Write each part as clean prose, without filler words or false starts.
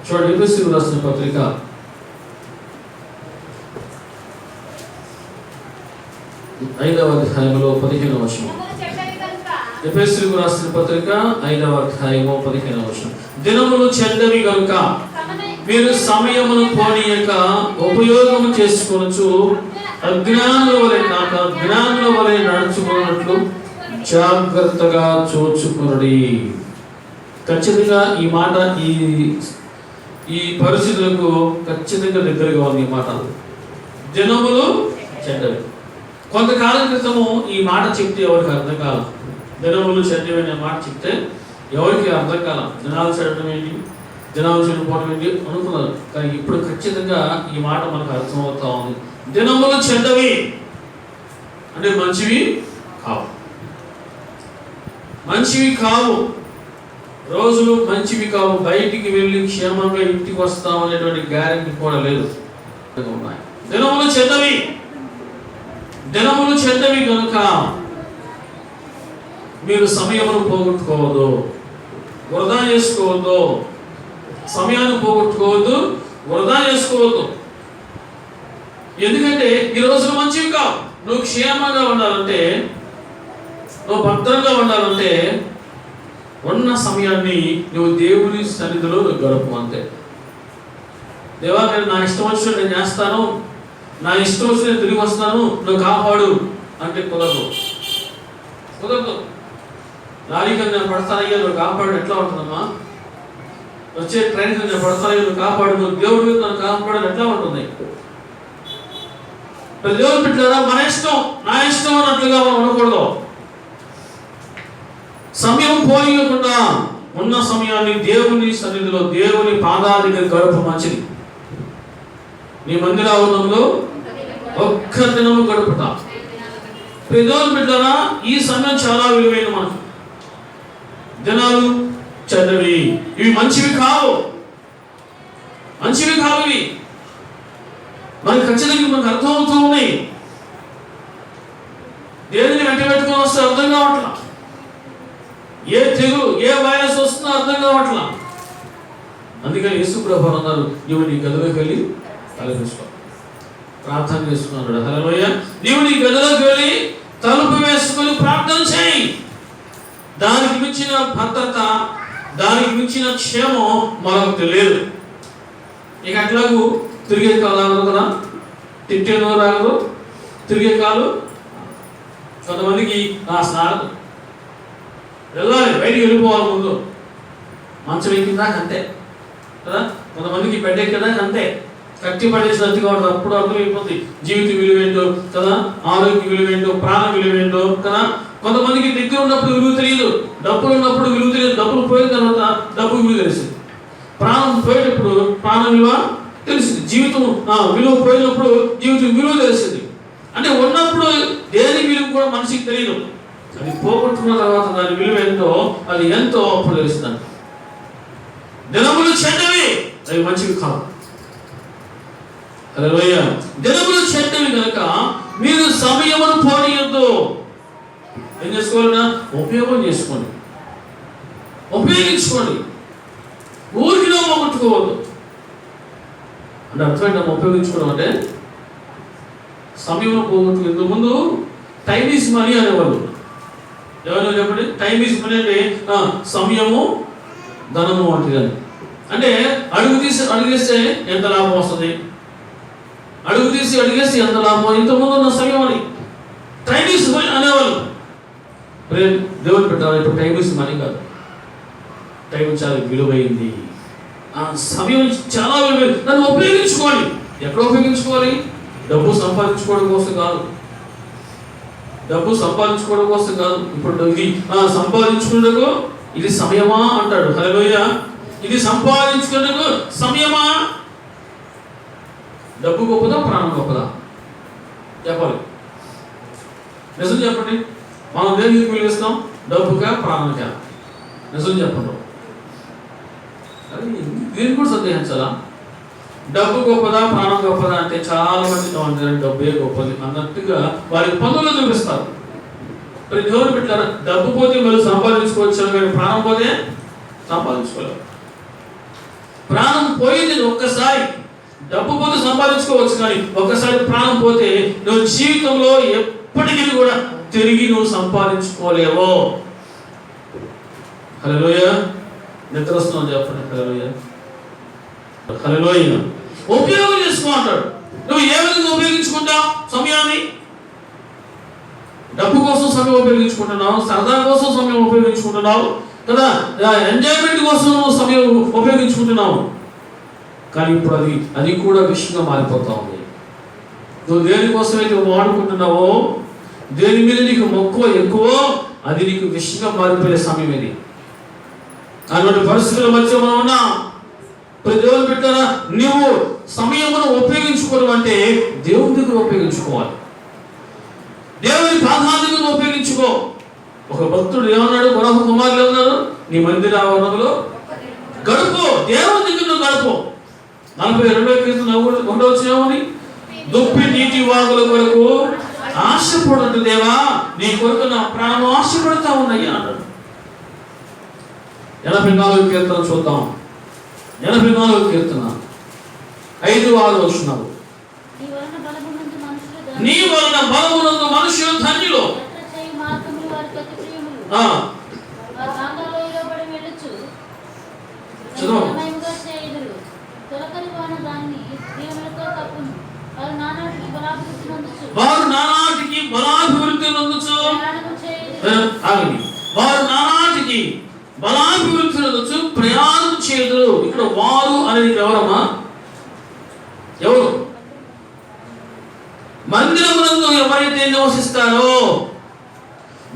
చూడండి, ఎఫెసీయులకు రాసిన పత్రిక 5వ అధ్యాయంలో 15వ వచనం. ఎఫెసీయులకు రాసిన పత్రిక 5వ అధ్యాయము 15వ వచనం. దినములు చెడ్డవి గనుక మీరు సమయమును పోనీయక ఉపయోగము చేసుకొనుచు అజ్ఞానుల వలె కాక జ్ఞానుల వలె నడుచుకున్నట్లు జాగ్రత్తగా చూచుకొనుడి. ఖచ్చితంగా ఈ మాట ఈ పరిస్థితులకు ఖచ్చితంగా దగ్గరగా ఉంది ఈ మాట. దినములు చెడ్డవి. కొంతకాలం క్రితము ఈ మాట చెప్తే ఎవరికి అర్థం కాలం. దినములు చెడ్డవి అనే మాట చెప్తే ఎవరికి అర్థం కాలం. దినాలు చెడటం ఏంటి, దినాలు చెడిపోవడం ఏంటి అనుకున్నారు. కానీ ఇప్పుడు ఖచ్చితంగా ఈ మాట మనకు అర్థమవుతా ఉంది. దినములు చెడ్డవి అంటే మంచివి కావు, మంచివి కావు. రోజులు మంచివి కావు. బయటికి వెళ్ళి క్షేమంగా ఇంటికి వస్తాం అనేటువంటి గ్యారెంటీ కూడా లేదు. దినములు చెడ్డవి. దినములు చెడ్డవి కనుక మీరు సమయమును పోగొట్టుకోవద్దు, వృధా చేసుకోవద్దు. సమయాన్ని పోగొట్టుకోవద్దు, వృధా చేసుకోవద్దు. ఎందుకంటే ఈ రోజులు మంచివి కావు. నువ్వు క్షేమంగా ఉండాలంటే, నువ్వు భద్రంగా ఉండాలంటే ఉన్న సమయాన్ని నువ్వు దేవుని సన్నిధిలో నువ్వు గడుపు. అంతే. దేవా, నేను నా ఇష్టం వచ్చినట్టు నేను చేస్తాను, నా ఇష్టం వచ్చి నేను తిరిగి వస్తాను, నువ్వు కాపాడు అంటే కుదరదు. లారీకి నేను పడతానయ్యా, నువ్వు కాపాడు ఎట్లా ఉంటుందమ్మా? వచ్చే ట్రైన్కి నేను పడతానయ్యా, నువ్వు కాపాడు, నువ్వు దేవుడి మీద నన్ను కాపాడు ఎట్లా ఉంటుంది? దేవుడు బిడ్డలారా, మన ఇష్టం నా ఇష్టం అన్నట్లుగా మనం ఉండకూడదు. సమయం పోనీయకుండా ఉన్న సమయాన్ని దేవుని సన్నిధిలో, దేవుని పాదాల దగ్గర గడుపు మంచిది. నీ మందిరావరణంలో ఒక్క దినము గడుపుట. దేవుని బిడ్డలారా, ఈ సమయం చాలా విలువైన మనకు. దినాలు చెడ్డవి, ఇవి మంచివి కావు, మంచివి కావు. ఇవి మనకి ఖచ్చితంగా మనకు అర్థమవుతూ ఉన్నాయి. దేనిని వెంట పెట్టుకొని వస్తే అర్థం కావట్లా. ఏ తెగులు, ఏ వైరస్ వస్తుందో అర్థం కావట్లా. అందుకని యేసు ప్రభువు అన్నారు, నీవు నీ గదిలోకి వెళ్ళి తలుపు వేసుకో, ప్రార్థన చేసుకున్నాడు. హల్లెలూయా. నీవు నీ గదిలోకి వెళ్ళి తలుపు వేసుకొని ప్రార్థన చేయి. దానికి మించిన భద్రత, దానికి మించిన క్షేమం మనకు తెలియదు. ఇక అట్లాగూ తిరిగే కాలు రాగదు కదా, తిట్టేనో రాగదు, తిరిగే కాలు. కొంతమందికి స్నాగదు, వెళ్ళాలి, బయటికి వెళ్ళిపోవాలి. ముందు మంచం ఎక్కిందాక అంతే కదా, కొంతమందికి బెడ్ ఎక్కేదాకా అంతే. కట్టి పడేసినట్టుగా ఉంటుంది. అప్పుడు అర్థమైపోతుంది జీవిత విలువేంటో కదా, ఆరోగ్య విలువేంటో, ప్రాణ విలువేంటో కదా. కొంతమందికి దగ్గర ఉన్నప్పుడు విలువ తెలియదు, డబ్బులు ఉన్నప్పుడు విలువ తెలియదు. డబ్బులు పోయిన తర్వాత డబ్బు విలువ తెలిసింది. ప్రాణం పోయేటప్పుడు ప్రాణ విలువ తెలిసింది. జీవితం విలువ పోయినప్పుడు జీవితం విలువ తెలిసింది. అంటే ఉన్నప్పుడు దేని విలువ కూడా మనిషికి తెలియదు. అది పోగొట్టుకున్న తర్వాత దాని విలువ ఎంతో, అది ఎంతో అప్పుడు తెలుస్తుంది. దినములు చెడ్డవి, అవి మంచివి కావు. హల్లెలూయా. దినములు చెడ్డవి కనుక మీరు సమయమును పోనీయొద్దు. ఏం చేసుకోవాలన్నా ఉపయోగం చేసుకోండి, ఉపయోగించుకోండి. ఊరికిలో పోగొట్టుకోవద్దు. అంటే అర్థమైనా ఉపయోగించుకోవడం అంటే సమయం పోగొట్టుకు. ఇంతకు ముందు టైమ్ ఈజ్ మనీ అనేవాళ్ళు. ఎవరు చెప్పండి? టైమ్ ఈజ్ మనీ అంటే సమయము ధనము అంటే అడుగేస్తే ఎంత లాభం వస్తుంది, అడిగేస్తే ఎంత లాభం. ఇంతకుముందు ఉన్న సమయం అని టైమ్ ఈజ్ మనీ అనేవాళ్ళు. దేవుడు పెట్టాలి. ఇప్పుడు టైమ్ ఈజ్ మనీ కాదు, టైం చాలా విలువైంది. సమయం చాలా విలువైంది. దాన్ని ఉపయోగించుకోవాలి. ఎక్కడ ఉపయోగించుకోవాలి? డబ్బు సంపాదించుకోవడం కోసం కాదు, డబ్బు సంపాదించుకోవడం కోసం కాదు. ఇప్పుడు ఇది సంపాదించుకునేందుకు ఇది సమయమా అంటాడు. హల్లెలూయా. ఇది సంపాదించుకునేందుకు సమయమా? డబ్బు గొప్పదా, ప్రాణం గొప్పదా? చెప్పాలి, నిజం చెప్పండి. మనం దేనికి విలువిస్తాం? డబ్బుకా, ప్రాణంకా? నిజం చెప్పండి. దీన్ని కూడా సందేహించాలా? డబ్బు గొప్పదా, ప్రాణం గొప్పదా అంటే చాలా మంది డబ్బే గొప్పది అన్నట్టుగా వారికి పనులు చూపిస్తారు. దేవుడు పెట్టారా, డబ్బు పోతే మీరు సంపాదించుకోవచ్చు, కానీ ప్రాణం పోతే సంపాదించుకోలేరు. ప్రాణం పోయింది ఒక్కసారి. డబ్బు పోతే సంపాదించుకోవచ్చు, కానీ ఒక్కసారి ప్రాణం పోతే నువ్వు జీవితంలో ఎప్పటికీ కూడా తిరిగి నువ్వు సంపాదించుకోలేవో. హల్లెలూయా. నిద్ర వస్తున్నావు చెప్పండి. హల్లెలూయా. హల్లెలూయా. ఉపయోగం చేసుకో అంటాడు. నువ్వు ఏ విధంగా ఉపయోగించుకుంటావు సమయాన్ని? డబ్బు కోసం సమయం ఉపయోగించుకుంటున్నావు, సరదా కోసం సమయం ఉపయోగించుకుంటున్నావు కదా, ఎంజాయ్మెంట్ కోసం నువ్వు సమయం ఉపయోగించుకుంటున్నావు. కానీ ఇప్పుడు అది కూడా విషయంగా మారిపోతా ఉంది. నువ్వు దేనికోసమైతే వాడుకుంటున్నావో, దేని మీద నీకు మక్కువ ఎక్కువో, అది నీకు విషయంగా మారిపోయే సమయం ఇది. అటువంటి పరిస్థితుల మధ్య మనం ఉన్నా. దేవుని బిడ్డలారా, నువ్వు సమయమును ఉపయోగించుకోవడం అంటే దేవుని దగ్గర ఉపయోగించుకోవాలి, దేవుని ప్రాధాన్యతను ఉపయోగించుకో. ఒక భక్తుడు ఏమన్నాడు? బరహ కుమారులు ఏమన్నారు? నీ మందిర ఆవరణలో గడుపు, దేవుని దగ్గర నువ్వు గడుపు. 42వ కీర్తన 1వ వచనం, దుప్పి నీటి వాగుల కొరకు ఆశపడదు దేవా, నీ కొరకు నా ప్రాణం ఆశపడతా ఉన్నాయ్యా అన్నాడు. 84వ కీర్తన చూద్దాం. 84వ కీర్తన 5-6 వచనాలు. నీ వలన బలమునందు మనుషులు ధన్యులు. వారు నానాటికి బలాభివృద్ధి నొందుచు, వారు నానాటికి బలాభివృద్ధి నొందుచు ప్రయాణం చేయుదురు. ఇక్కడ వారు అనేది ఎవరమ్మా? ఎవరు? మందిరమునందు ఎవరైతే నివసిస్తారో,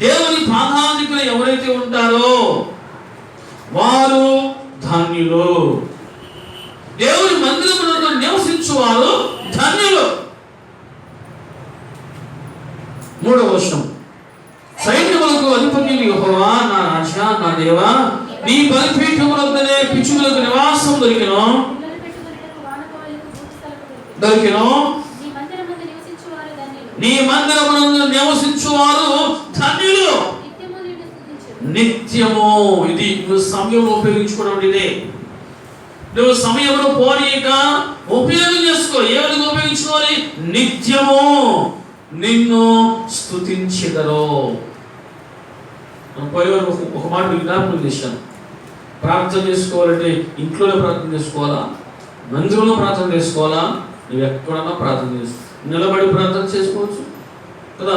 దేవుని ప్రాధాన్యతలు ఎవరైతే ఉంటారో వారు ధన్యులు. దేవుని మందిరమునందు నివసించువారు ధన్యులు. 3వ వచనం, సైన్యములకు అధిపతి యెహోవా నా రాజా నా దేవా, నీ బలిపీఠములొద్దనే పిచ్చుకలకు నివాసం దొరికెను. నీ మందిరమునందు నివసించువారు ధన్యులు. నిత్యము. ఇది నువ్వు సమయం ఉపయోగించుకోవడం. ఇదే నువ్వు సమయమును పోనీక ఉపయోగం చేసుకో. ఏ విధంగా ఉపయోగించుకోవాలి? నిత్యము నిన్ను స్తుతించెదరు. ఒక మాట జ్ఞాపకం చేశాను. ప్రార్థన చేసుకోవాలంటే ఇంట్లోనే ప్రార్థన చేసుకోవాలా, మందిరంలో ప్రార్థన చేసుకోవాలా, నువ్వు ఎక్కడన్నా ప్రార్థన చేసుకో. నిలబడి ప్రార్థన చేసుకోవచ్చు కదా,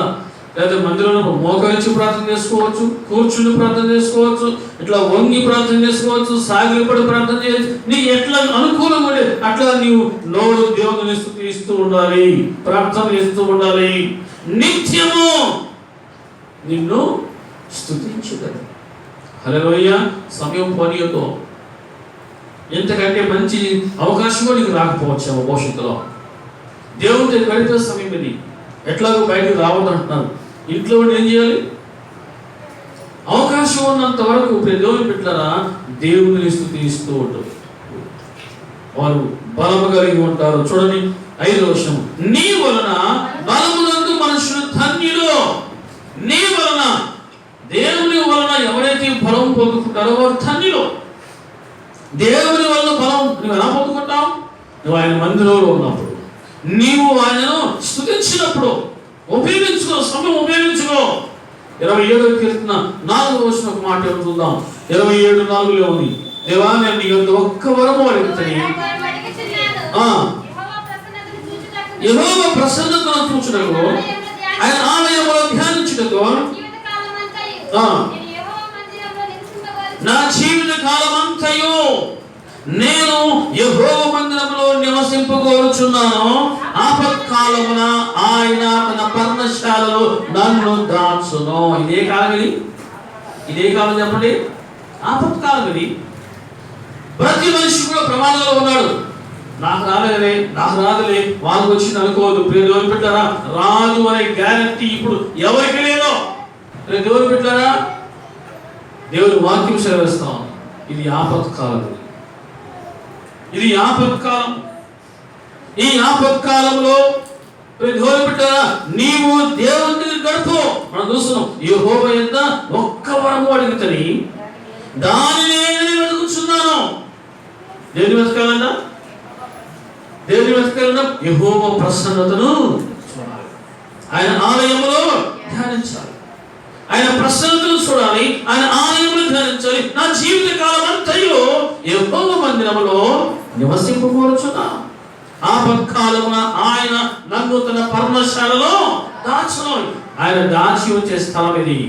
లేదా మందిరంలో మోకరించి ప్రార్థన చేసుకోవచ్చు, కూర్చుని ప్రార్థన చేసుకోవచ్చు, ఇట్లా వంగి ప్రార్థన చేసుకోవచ్చు, సాగిలపడి ప్రార్థన చేయవచ్చు. నీకు ఎట్లా అనుకూలంగా ఉండే అట్లా నీవు నోరు దేవుని స్తుతిస్తూ ఉండాలి, ప్రార్థన చేస్తూ ఉండాలి. నిత్యము నిన్ను స్తుతించుదరు. హల్లెలూయా. సమయం పోనీయతో ఎంతకంటే మంచి అవకాశమో నీకు రాకపోవచ్చేమో భవిష్యత్తులో. దేవుడితో గడిపే సమయం ఇది. ఎట్లాగో బయటకు రావద్దు అంటున్నారు. ఇంట్లో ఏం చేయాలి? అవకాశం ఉన్నంత వరకు దేవుని బిడ్డలారా దేవుని స్తుతిస్తూ ఉంటారు. వారు బలము కలిగి ఉంటారు. చూడండి 5వ వచనం, నీ వలన బలమునందు మనుషులు ధన్యులు. నీ వలన, దేవుని వలన ఎవరైతే బలం పొందుకుంటారో వారు ధన్యులు. దేవుని వలన బలం నువ్వు ఎలా పొందుకుంటావు? నువ్వు ఆయన మందిరంలో ఉన్నప్పుడు, నీవు ఆయనను స్తుతించినప్పుడు. ఉపయోగించుకో, సమయం ఉపయోగించుకో. 27వ కీర్తన 4వ వచనం ఒక మాట చూద్దాం. 27:4 ఉంది, దేవా నేను నీ యొద్ద ఒక్క వరము అడుగుతాను, యెహోవా ప్రసన్నతను చూచుటకు, ఆయన ఆలయములో ధ్యానించుటకు, నా జీవిత కాలమంతయు నేను యెహోవా మందిరములో నివసింపగోరుచున్నాను. ఆపత్కాలమున ఆయన తన పర్ణశాలలో నన్ను దాచును. ఇదే కాలం ఇది. ఇదే కాలం చెప్పండి. ఆపత్కాలం ఇది. ప్రతి మనిషి కూడా ప్రమాదంలో ఉన్నాడు. నాకు రాలేదే, నాకు రాదులే, వాళ్ళకి వచ్చింది అనుకోవద్దు. దేవుని బిడ్డలారా, రాదు అనే గ్యారంటీ ఇప్పుడు ఎవరికి లేదో. దేవుని బిడ్డలారా, దేవుని వాక్యం సెలవిస్తాం. ఇది ఆపత్కాలం. ఇది ఆపత్కాలం. ఈ ఆపత్కాలంలో దేవుని బిడ్డలారా, నీవు దేవుని దగ్గర గడుపు. మనం చూస్తున్నాం, యెహోవా యొద్ద ఒక్క వరము అడుగుతని దానిని నేను వెతుకుచున్నాను. దేని వెతకాలన్నా? దేని వెతకాలన్నా? యెహోవా ప్రసన్నతను చూడాలి. ఆయన ఆలయంలో ధ్యానించాలి. ఆయన ప్రసన్నతను చూడాలి. ఆయన ఆలయంలో ధ్యానించాలి. నా జీవిత కాలం అంతయు యెహోవా మందిరములో నివసింపబోచున్నా. ఆపత్కాలమున ఆయన నన్ను తన పర్ణశాలలో దాచును. ఆయన దాచి ఉంచే స్థలం ఇది.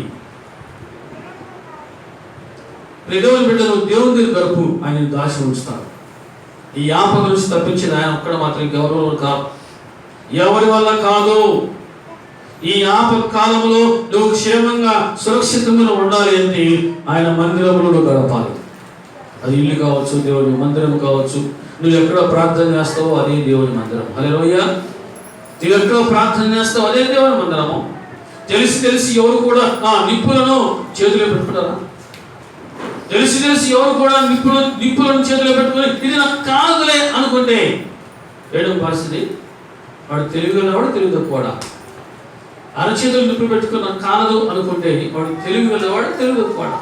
దేవుని బిడ్డలు దేవుని దగ్గర గడుపు ఆయన దాచి ఉంచుతారు. ఈ ఆపద నుంచి తప్పించిన ఆయన ఒక్కడ మాత్రం గౌరవం కాదు, ఎవరి వల్ల కాదు. ఈ ఆపద కాలంలో నువ్వు క్షేమంగా సురక్షితంగా ఉండాలి అంటే ఆయన మందిరంలో గడపాలి. అది ఇల్లు కావచ్చు, దేవుని మందిరం కావచ్చు. నువ్వు ఎక్కడ ప్రార్థన చేస్తావో అదే దేవుని మందిరం. హల్లెలూయా. నువ్వు ఎక్కడ ప్రార్థన చేస్తావో అదే దేవుని మందిరము. తెలిసి ఎవరు కూడా నిప్పులను చేతిలో పెట్టుకుంటారా? తెలిసి ఎవరు కూడా నిప్పులను చేతిలో పెట్టుకుని ఇది నాకు కాదులే అనుకుంటే వేయడం పరిస్థితి. వాడు తెలివిగలవాడు, తెలివి తక్కువడా. అరచేతులు నిప్పులు పెట్టుకుని నాకు కాలదు అనుకుంటే వాడు తెలివిగలవాడు, తెలివి తక్కువడా.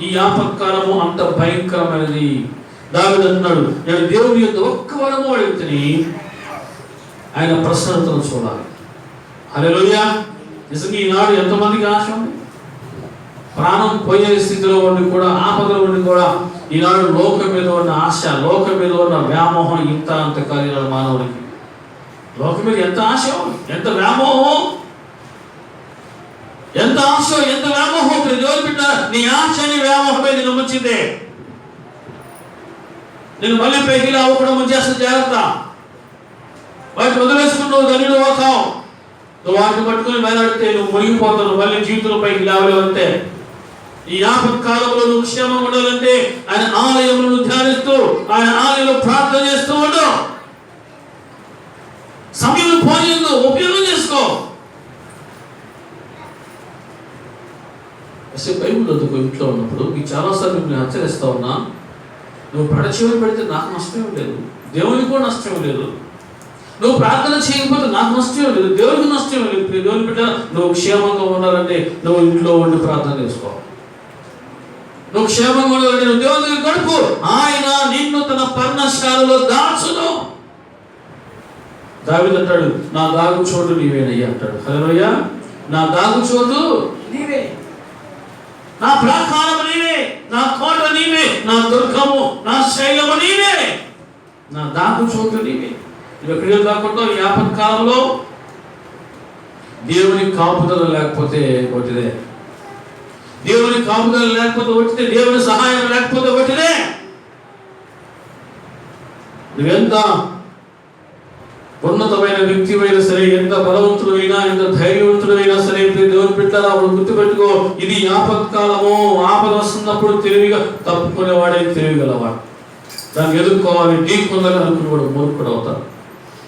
ఈ ఆపత్కాలము అంత భయంకరమైనది. దావీదు అంటున్నాడు, నేను దేవుని యొక్క ఒక్క వరము అడుగుతుని ఆయన ప్రసన్నతను చూడాలి. హల్లెలూయా. నిజంగా ఈనాడు ఎంతమందికి ఆశ ఉంది? ప్రాణం పోయే స్థితిలో ఉండి కూడా, ఆపదలో ఉండి కూడా ఈనాడు లోకం మీద ఉన్న ఆశ, లోకం మీద ఉన్న వ్యామోహం ఇంత అంత కలిగిన మానవుడికి. లోకం మీద ఎంత ఆశ, ఎంత వ్యామోహం, ఎంత ఆశ, ఎంత వ్యామోహం. దేవుని బిడ్డ, నీ ఆశ నీ వ్యామోహమే నేను వచ్చిందే. నేను మళ్ళీ పైకి అవ్వకుండా చేస్తే జాగ్రత్త. వాటిని వదిలేసుకుంటూ ధనుడు అవుతావు. నువ్వు వాటిని పట్టుకుని వేలాడితే నువ్వు మునిగిపోతావు. మళ్ళీ జీవితంలో పైకి లేవలేవంతే. ఈ ఆపత్కాలంలో నువ్వు క్షేమంగా ఉండాలంటే ఆయన ఆలయంలో ధ్యానిస్తూ, ఆయన ఆలయంలో ప్రార్థన చేస్తూ ఉండు. సమయం పోయిందో ఉపయోగం చేసుకో. బైబిల్ చదువుకో. ఇంట్లో ఉన్నప్పుడు మీకు చాలాసార్లు నేను హెచ్చరిస్తా ఉన్నా, నువ్వు పడచివరి పెడితే నాకు నష్టం లేదు, దేవునికి కూడా నష్టం లేదు. నువ్వు ప్రార్థన చేయకపోతే నాకు నష్టం లేదు, దేవునికి నష్టం లేదు. దేవుని బిడ్డ, నువ్వు క్షేమంగా ఉండాలంటే నువ్వు ఇంట్లో ఉండి ప్రార్థన చేసుకో. నువ్వు క్షేమంగా ఉండాలంటే నువ్వు దేవుని దగ్గర గడుపు. ఆయన నిన్ను తన పర్ణశాలలో దాచును. దావీదు అంటాడు, నా దాగు చోటు నీవేనయ్యా అంటాడు. హల్లెలూయా. నా దాగు చోటు నీవే, నా ప్రాకారము నీవే, నా కోట నీవే, నా దుర్గము, నా శైలము నీవే, నా దాగు చోటు నీవే. నువ్వు ఎక్కడికి కాకుండా ఈ ఆపత్కాలంలో దేవుని కాపుదల లేకపోతే ఒకటిదే, దేవుని కాపుదల లేకపోతే ఒకటిదే, దేవుని సహాయం లేకపోతే ఒకటిదే. నువ్వెంత ఉన్నతమైన వ్యక్తివైనా సరే, ఎంత బలవంతుడైనా, ఎంత ధైర్యవంతుడైనా సరే, దేవుని బిడ్డలా గుర్తుపెట్టుకో, ఇది ఆపత్కాలము. ఆపద వస్తున్నప్పుడు తెలివిగా తప్పుకునేవాడే తెలివిగలవాడు. దాన్ని ఎదుర్కోవాలి, ఢీకొందని అనుకునేవాడు మూర్ఖుడు అవుతాడు.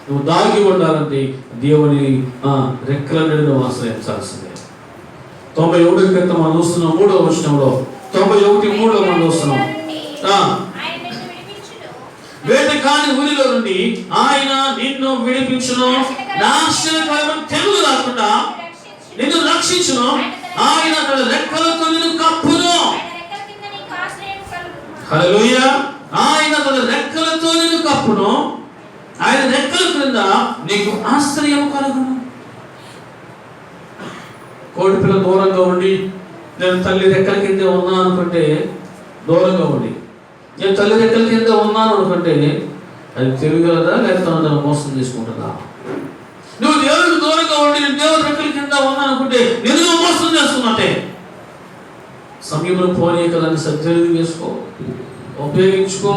నువ్వు దాగి ఉండాలంటే దేవుని రెక్కల నుండి నువ్వు ఆశ్రయించాల్సిందే. 91 క్రితం మనం చూస్తున్నాం 3వ వచనంలో, 91:3 మనం చూస్తున్నాం. వేట కాని ఊరిలో నుండి ఆయన నిన్ను విడిపించును, నాశనకరమైన తెగులు రాకుండా నిన్ను రక్షించును. ఆయన తన రెక్కలతో నిన్ను కప్పును. హల్లెలూయా. ఆయన తన రెక్కలతో నిన్ను కప్పును. ఆయన రెక్కల క్రింద నీకు ఆశ్రయం కలుగును. కోడి పిల్ల దూరంగా ఉండి, నేను తల్లి రెక్కల కింద ఉన్నా అనుకుంటే దూరంగా ఉండి, నేను తల్లి రెక్కల కింద ఉన్నాను అనుకుంటే అది తిరగలదా, లేకపోతే తను మోసం చేసుకుంటుందా? నువ్వు దేవుడికి దూరంగా ఉండి నేను దేవుడి రెక్కల కింద ఉన్నా అనుకుంటే నేను మోసం చేస్తున్నట్టే. సమయంలో పోనీ కదాన్ని సద్వినియోగం చేసుకో, ఉపయోగించుకో.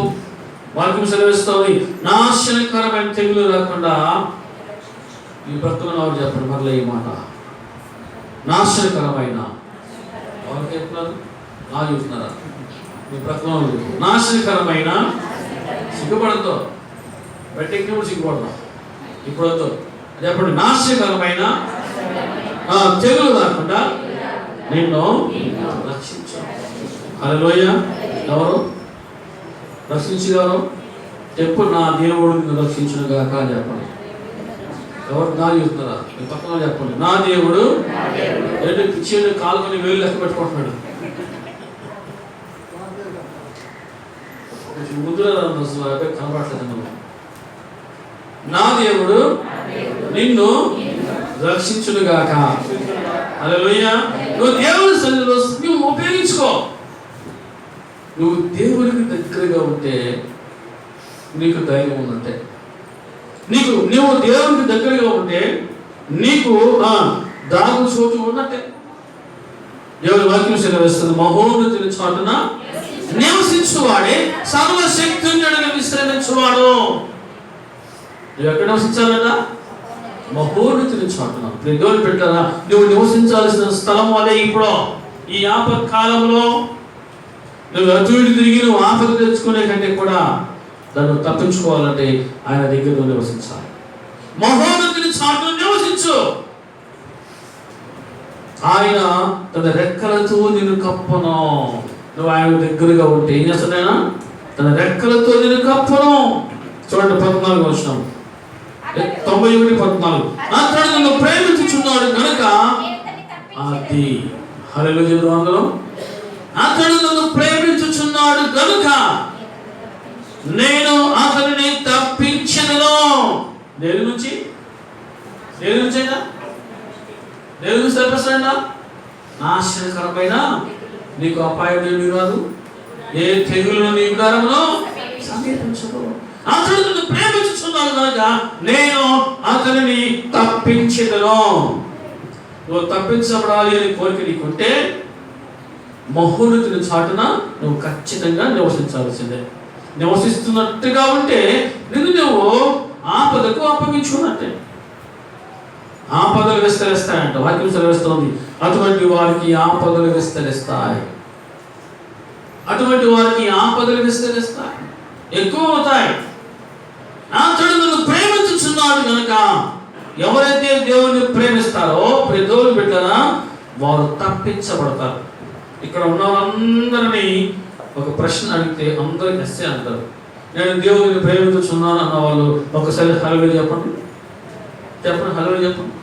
వాక్యం సెలవిస్తుంది, నాశనకరమైన తెగులు రాకుండా ఈ భక్తులను వారు చెప్పండి. మరలా ఈ మాట, నాశనకరమైన ఎవరికి చెప్తున్నారు? నా చెప్తున్నారా? మీ ప్రక్కన నాశనకరమైన, సిగ్గుపడద్దు, బయటెక్కినప్పుడు సిగ్గుపడదాం, ఇప్పుడు చెప్పండి. నాశనకరమైన తెగులు రాకుండా నిన్ను రక్షించు. హల్లెలూయా. ఎవరు రక్షించగలరు చెప్పు? నా దేవుడు నిన్ను రక్షించును గాక అని చెప్పండి. ఎవరు నా చెప్తున్నారా? మీ పక్కన చెప్పండి, నా దేవుడు. ఏంటంటే పిచ్చి కాలుకొని వేలు లెక్క పెట్టుకుంటున్నాడు. ముద్దులో కనబడలేదు నువ్వు. నా దేవుడు నిన్ను రక్షించునుగాక. హల్లెలూయా. నువ్వు దేవుని సన్నిధిలో నువ్వు ఉపయోగించుకో. నువ్వు దేవునికి దగ్గరగా ఉంటే నీకు ధైర్యం ఉన్నట్టే. నువ్వు దేవునికి దగ్గరగా ఉంటే నీకు దాగు చోటు ఉన్నట్టే. దేవుని వాక్యం సెలవిస్తుంది, మహోన్నతుని చాటున నివసించువాడే సర్వశక్తుని విశ్రమించువాడు. నువ్వు ఎక్కడ నివసించాలన్నా మహోన్నతుని చాటున. దేవుని పెట్టారా, నువ్వు నివసించాల్సిన స్థలం అదే. ఇప్పుడు ఈ ఆపత్ కాలంలో నువ్వు అటు ఇటు తిరిగి నువ్వు ఆపద తెచ్చుకునే కంటే కూడా దాన్ని తప్పించుకోవాలంటే ఆయన దగ్గర నువ్వు నివసించాలి. మహోన్నతుని చాటున నివసించు. ఆయన తన రెక్కలతో నిన్ను కప్పను. నువ్వు ఆయన దగ్గరగా ఉంటే ఏం చేస్తాడైనా? తన రెక్కలతో నిన్ను కప్పను. చూడండి 14 వచనం, 91:14. అతడు నన్ను ప్రేమించుచున్నాడు కనుక అది హల్లెలూయా. అందులో అతడు నన్ను ప్రేమించుచున్నాడు కనుక నేను అతనిని తప్పించెదను. దేని నుంచి తప్పిస్తాడా? నాశనకరమైన నీకు అపాయం ఏమీ రాదు, ఏ తెగులు నీ గుడారములో సమీపించదు. అతడు నన్ను ప్రేమించుచున్నాడు కనుక నేను అతనిని తప్పించెదను. నువ్వు తప్పించబడాలి అని కోరిక నీకుంటే మహోన్నతుని చాటున నువ్వు ఖచ్చితంగా నివసించాల్సిందే. నివసిస్తున్నట్టుగా ఉంటే నిన్ను నువ్వు ఆపదకు అప్పగించుకున్నట్టే. ఆపదలు విస్తరిస్తాయంట, వాక్యం సెలవిస్తుంది. అటువంటి వారికి ఆపదలు విస్తరిస్తాయి. ఎక్కువ అవుతాయి. అతడు నన్ను ప్రేమించుచున్నాడు కనుక ఎవరైతే దేవుని ప్రేమిస్తారో దేవుని బిడ్డలా వారు తప్పించబడతారు. ఇక్కడ ఉన్న వాళ్ళందరినీ ఒక ప్రశ్న అడిగితే అందరూ ఎస్సే అంటారు. నేను దేవుని ప్రేమించుచున్నాను అన్న వాళ్ళు ఒకసారి హల్లెలూయా చెప్పండి. హల్లెలూయా చెప్పండి.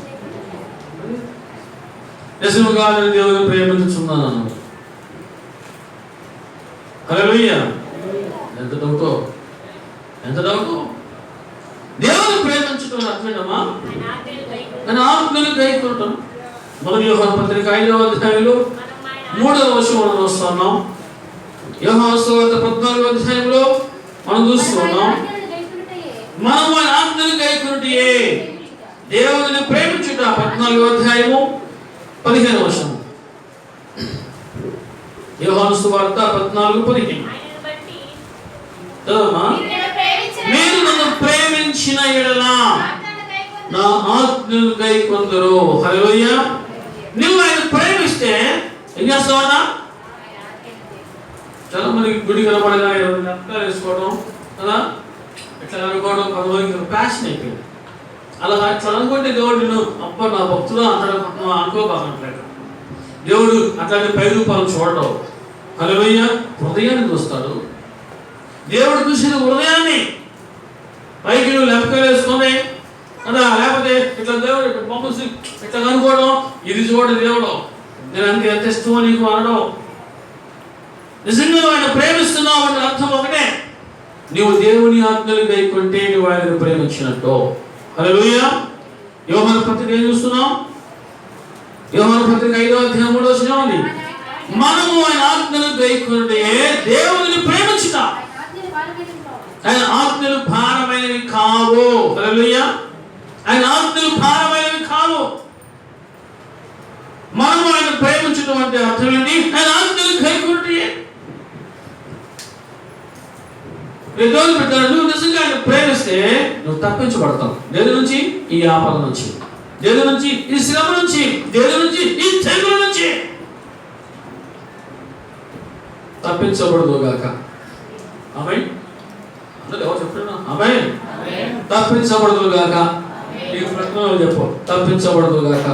నిజముగా నేను దేవుని ప్రేమించుచున్నాను అన్నాడు. హల్లెలూయా. ఎంత డౌటో దేవుని ప్రేమించడం అర్థమేనమ్మా? నేను ఆత్మను గైకొనటం. మొదటి యోహాను పత్రిక 5వ అధ్యాయంలో 3వ వచనం చూస్తున్నాం. యోహాను సువార్త 14వ అధ్యాయంలో మనం చూస్తున్నాం. మనం ఆయన ఆజ్ఞలు గైకొనుటయే దేవుని ప్రేమించుట. 14వ అధ్యాయము 15వ వచనం. యోహాను సువార్త 14:15. మీరు నన్ను ప్రేమించిన యెడల నా ఆజ్ఞలు గైకొందురు. హల్లెలూయా. నువ్వు ఆయన ప్రేమిస్తే ఏం చేస్తావన్నా? చాలా మందికి గుడి కనపడగా అర్థాలు వేసుకోవడం కదా, ఇట్లా అనుకోవడం కొంతమందికి ప్యాషన్ అయిపోయింది. అలా అట్లా అనుకుంటే దేవుడు నేను నా భక్తులు అంటాడు అనుకోబాగట్లేదు. దేవుడు అట్లాంటి పై రూపాలను చూడడం. హల్లెలూయా. హృదయాన్ని చూస్తాడు దేవుడు. చూసిన హృదయాన్ని పైకి నువ్వు లెక్కలు వేసుకొని కదా, లేకపోతే ఇట్లా దేవుడు పంపిసి ఇట్లా అనుకోవడం, ఇది చూడ దేవుడు నేను అంతే ఎంత ఇష్టమో నీకు అనడం. నిజంగా ఆయన ప్రేమిస్తున్నావు అంటే అర్థం ఒకటే, నీవు దేవుని ఆజ్ఞలు గైకొంటే నువ్వు ఆయనను ప్రేమించినట్టు. హల్లెలూయా. యోహాను పత్రిక ఏం చూస్తున్నాం? యోహాను పత్రిక 5వ అధ్యాయం 3వ వచనం ఉంది. మనము ఆయన ఆజ్ఞలు గైకొనుటే దేవుని ప్రేమించుట. ఆయన ఆజ్ఞలు భారమైనవి కావు. హల్లెలూయా. ఆయన ఆజ్ఞలు భారమైనవి కావు. మనము ఆయన ప్రేమించడం అంటే అర్థం ఏంటి? ఆయన ఆజ్ఞలు గైకొనుటే. దేవుని బిడ్డలు నువ్వు నిజంగా ఆయన ప్రేమిస్తే నువ్వు తప్పించబడతావు. దేని నుంచి? ఈ ఆపద నుంచి, దేని నుంచి? ఈ శ్రమ నుంచి, దేని నుంచి? ఈ తెగుల నుంచి తప్పించబడదుగాక. ఆమేన్. అందరూ ఎవరు చెప్తున్నా? ఆమేన్. తప్పించబడదుగాక. నీకు ప్రశ్న చెప్పు, తప్పించబడదుగాక.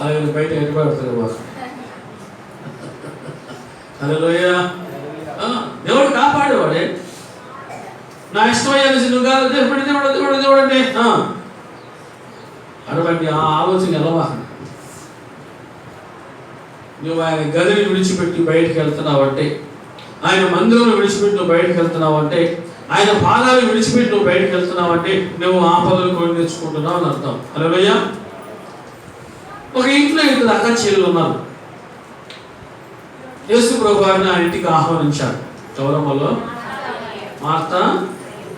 ఆయన బయట ఎటుపడతారు వారు. హల్లెలూయా. దేవుడు కాపాడేవాడే. నా ఇష్టమయ్యేది నువ్వు కాదు, దేవుడు అంటే అటువంటి ఆ ఆలోచన ఎలా నువ్వు ఆయన గదిని విడిచిపెట్టి బయటికి వెళ్తున్నావంటే, ఆయన మందిరం విడిచిపెట్టి నువ్వు బయటకు వెళ్తున్నావంటే, ఆయన పాదాలు విడిచిపెట్టి నువ్వు బయటకు వెళ్తున్నావంటే నువ్వు ఆపదలు కొని తెచ్చుకుంటున్నావు అని అర్థం. హల్లెలూయా. ఒక ఇంట్లో ఇద్దరు అక్క చెల్లెలు ఉన్నారు. యేసు ప్రభు వారిని ఆ ఇంటికి ఆహ్వానించాడు. చౌరమ్మలో మార్తా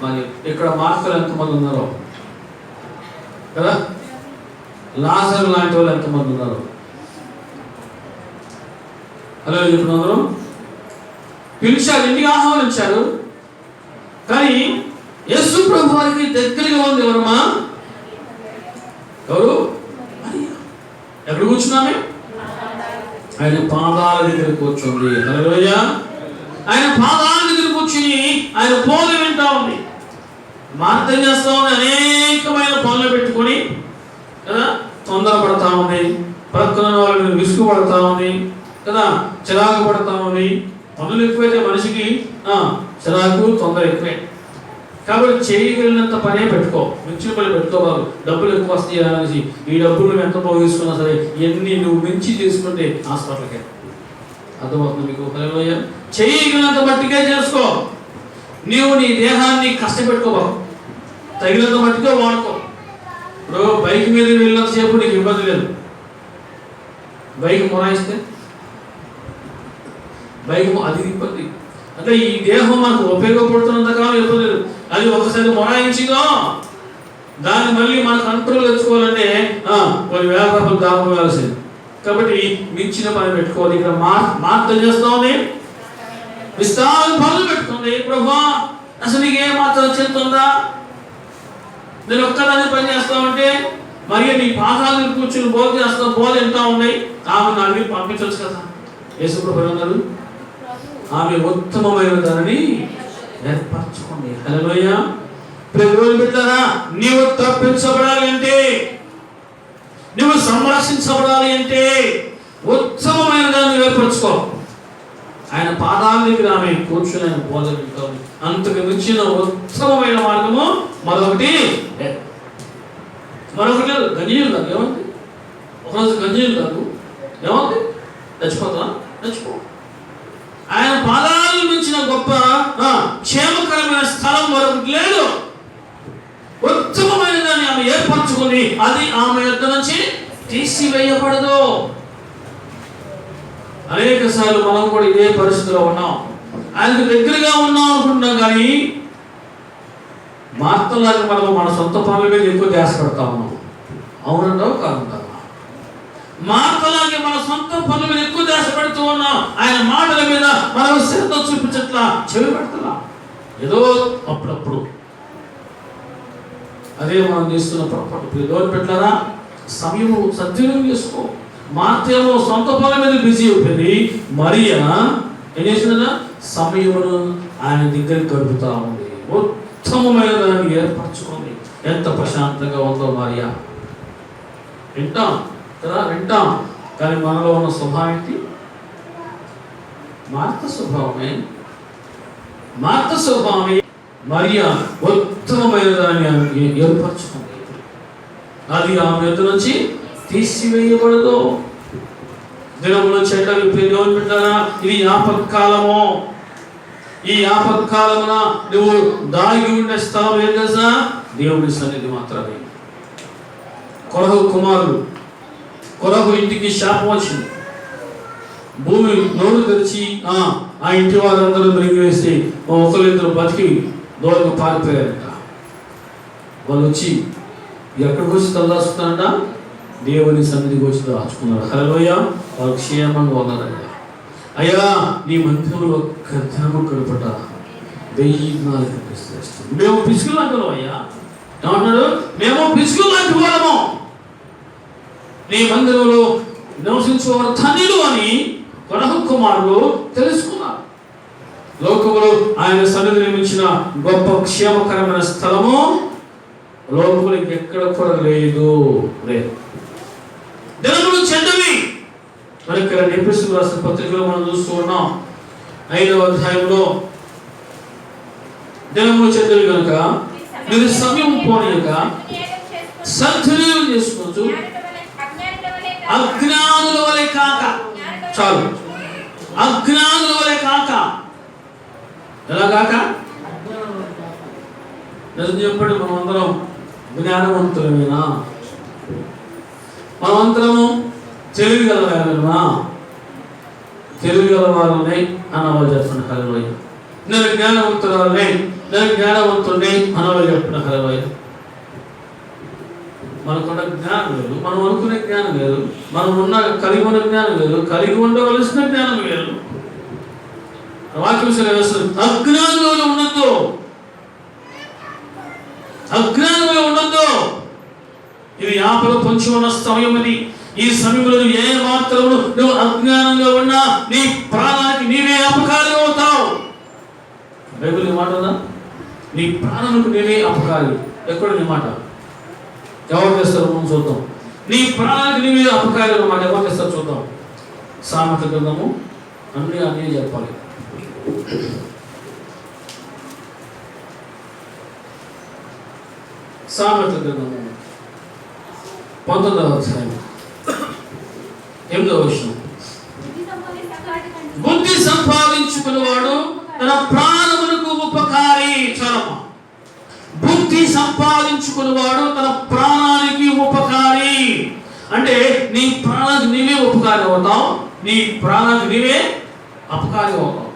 మరి ఇక్కడ మార్తలు ఎంతమంది ఉన్నారో కదా, లాజరు లాంటి వాళ్ళు ఎంతమంది ఉన్నారు? హలో చెప్తున్నారు. పిలిచారు, ఇంటికి ఆహ్వానించారు. కానీ యేసు ప్రభు వారికి దగ్గరగా ఉంది ఎవరమ్మా? ఎవరు? ఎక్కడ కూర్చున్నామే? ఆయన పాదాల దగ్గర కూర్చుంది. హల్లెలూయా. ఆయన పాదాల దగ్గర కూర్చుని ఆయన బోధ వింటా ఉంది. మార్త ఏం చేస్తా ఉంది? అనేకమైన పనులు పెట్టుకొని కదా తొందరపడతా ఉంది, ప్రక్కన వాళ్ళని విసుగుపడతా ఉంది కదా, చిరాకు పడతా ఉంది. పనులు ఎక్కువైతే మనిషికి చిరాకు తొందర ఎక్కువే. కాబట్టి చేయగలిగినంత పనే పెట్టుకో, మించిన పని పెట్టుకోవాలి. డబ్బులు ఎక్కువ వస్తాయి అనేసి ఈ డబ్బులు నువ్వు ఎంత పోగేసుకున్నా సరే ఎన్ని నువ్వు మించి తీసుకుంటే హాస్పిటల్కే. అర్థమవుతుంది మీకు? హల్లెలూయా. చేయగలిగినంత మట్టికే చేసుకో. నీవు నీ దేహాన్ని కష్టపెట్టుకోబాకు, తగినంత మట్టిగా వాడుకో. ఇప్పుడు బైక్ మీద వెళ్ళినంతసేపు నీకు ఇబ్బంది లేదు. బైక్ మొరాయిస్తే బైక్ అది ఇబ్బంది. అంటే ఈ దేహం మనకు ఉపయోగపడుతున్నంత కాలం ఇబ్బంది లేదు. అది ఒకసారి మొరాయించిందో దాన్ని మళ్ళీ మన కంట్రోల్ తెచ్చుకోవాలంటే కొన్ని వేల రూపాయలు దాపం వేయాల్సింది. కాబట్టి మించిన పని పెట్టుకోవాలి. ఇక్కడ మార్త చేస్తా ఉంది, విస్తార పనులు పెట్టుకుంది. ప్రభా అసలు నీకు ఏ మాత్రం చెందుతుందా? నేను ఒక్కదాన్ని పని చేస్తా ఉంటే మరి నీ పాదాలను కూర్చుని బోధ చేస్తా, బోధ ఎంత ఉన్నాయి. ఆమె నాకు పంపించవచ్చు కదా. యేసు ప్రభు అన్నారు, ఆమె ఉత్తమమైన దానిని ఏర్పరచుకోండి. హల్లెలూయా. ప్రజలు పెట్టారా? నీవు తప్పించబడాలి అంటే, నువ్వు సంరక్షించబడాలి అంటే ఉత్తమమైన దాన్ని ఏర్పరచుకో. ఆయన పాదాల దగ్గర ఆమె కూర్చుని ఆయన బోధ వింటాము. అంతకు మించిన ఉత్తమమైన మార్గము మరొకటి గంజీలు కాదు. ఏమంది? ఒకరోజు గంజీలు కాదు, ఏమంది? చచ్చిపోతా చచ్చిపో. ఆయన పాదాలను మించిన గొప్ప క్షేమకరమైన స్థలం మరొకటి లేదు. ఉత్తమమైన దాన్ని ఆమె ఏర్పరచుకుని అది ఆమె యొద్ద నుంచి తీసివేయబడదు. అనేక సార్లు మనం కూడా ఇదే పరిస్థితిలో ఉన్నాం. ఆయనకు దగ్గరగా ఉన్నాం అనుకుంటున్నాం, కానీ మార్తలాగా మనం మన సొంత పనుల మీద ఎక్కువ ధ్యాస పెడతా ఉన్నాం. అవునంటావు కాదంటావా? మార్తలాగే మన సొంత పనుల మీద ఎక్కువ ధ్యాస పెడుతూ ఉన్నాం. ఆయన మాటల మీద మనం శ్రద్ధ చూపించట్లా, చెవి పెడతలా. ఏదో అప్పుడప్పుడు అదే మనం చేస్తున్న పొరపాటు. ఎవరు పెట్టారా? సమయం సద్వినియోగం చేసుకో. మార్తేమో సొంత పనుల మీద బిజీ అయిపోయింది. మరియా ఏం చేసిందా? సమయమును ఆయన దగ్గర గడుపుతా ఉంది. ఉత్తమమైన దాన్ని ఏర్పరచుకోండి. ఎంత ప్రశాంతంగా ఉందో మరియా. వింటాం కదా, వింటాం. కానీ మనలో ఉన్న స్వభావం ఏంటి? మార్త స్వభావమే. మార్త స్వభావమే. మరియా ఉత్తమమైన దాన్ని ఏర్పరచుకుంది. అది ఆమె యొద్ద నుంచి తీసివేయబడదు. దినములో చెడ్డలు దేవుని పెట్టారా? ఇది ఆపత్కాలము. ఈ ఆపత్కాలమున నువ్వు దాగి ఉండే స్థలం ఏం తెలుసా? దేవుడి సన్నిధి మాత్రమే. కొరహు కుమారుడు, కొరహు ఇంటికి శాపం వచ్చింది. భూమి నోరు తెరిచి ఆ ఇంటి వారందరూ మృంగివేసి ఒకరిద్దరు బతికి దూరంగా పారిపోయారంట. వాళ్ళు వచ్చి ఎక్కడికి వచ్చి తలదాచుకున్నారంట? దేవుని సన్నిధికి వచ్చి దాచుకున్నారు. హల్లెలూయా. వాళ్ళు క్షేమంగా ఉన్నారయ్యా. అయ్యా నీ మందిరంలో ఒక్క దినము గడపట 1000 దినాలు కనిపిస్తుంది. మేము పిసుకులు లాంటి వాళ్ళం అయ్యా. ఏమంటున్నాడు? మేము పిసుకులు లాంటి వాళ్ళము, నీ మందిరంలో నివసించేవారు ధన్యులు అని కొరహు కుమారులు తెలుసుకున్నారు. లోకములో ఆయన సన్నిధి నిర్మించిన గొప్ప క్షేమకరమైన స్థలము లోకములు ఎక్కడ కూడా లేదు. దినములు చెడ్డవి. మరి ఇక్కడ ఎపిసోడ్ రాసిన పత్రికలో మనం చూస్తూ ఉన్నాం. 5వ అధ్యాయంలో దినములు చెడ్డవి కనుక మీరు సమయం పోనీయక సద్వినియోగం చేసుకోవచ్చు, అజ్ఞానుల వలె కాక. చాలు. అజ్ఞానుల వలె కాక. ఎలా కాక? నిజం చెప్పండి, మనమందరం జ్ఞానవంతులమేనా? మనమందరము తెలివిగలవారమేనా? తెలివిగలవారనే అన్నవాళ్ళు చెప్పండి హల్లెలూయా. నేను జ్ఞానవంతురాలనే, నేను జ్ఞానవంతుడిని అన్నవాళ్ళు చెప్పండి హల్లెలూయా. మనకున్న జ్ఞానం లేదు, మనం అనుకునే జ్ఞానం లేదు, మనం కలిగి ఉన్న జ్ఞానం లేదు, కలిగి ఉండవలసిన జ్ఞానం లేదు. వాక్యం వేస్తుంది, అజ్ఞానంలో ఉండద్దు, అజ్ఞానంలో ఉండద్దు. ఇది ఆపద పొంచి ఉన్న సమయం. ఇది ఈ సమయంలో ఏ మాత్రము నువ్వు అజ్ఞానంగా ఉన్నా నీ ప్రాణానికి నీవే అపకారి అవుతావు. బైబిల్ మాట ఉందా? నీ ప్రాణానికి నీవే అపకారి. ఎక్కడ నీ మాట? ఎవరు చేస్తారు? మనం చూద్దాం. నీ ప్రాణానికి నీవే అపకారి అన్నమాట. ఎవరు చేస్తారు చూద్దాం. సామెత గ్రంథము అన్నీ చెప్పాలి. సామెత గ్రంథము 19వ అధ్యాయం 8వ వచనం. బుద్ధి సంపాదించుకునేవాడు తన ప్రాణమునకు ఉపకారి. చాలమ్మా. బుద్ధి సంపాదించుకునేవాడు తన ప్రాణానికి ఉపకారి. అంటే నీ ప్రాణానికి నీవే ఉపకారి అవుతావు, నీ ప్రాణానికి నీవే అపకారి అవుతావు.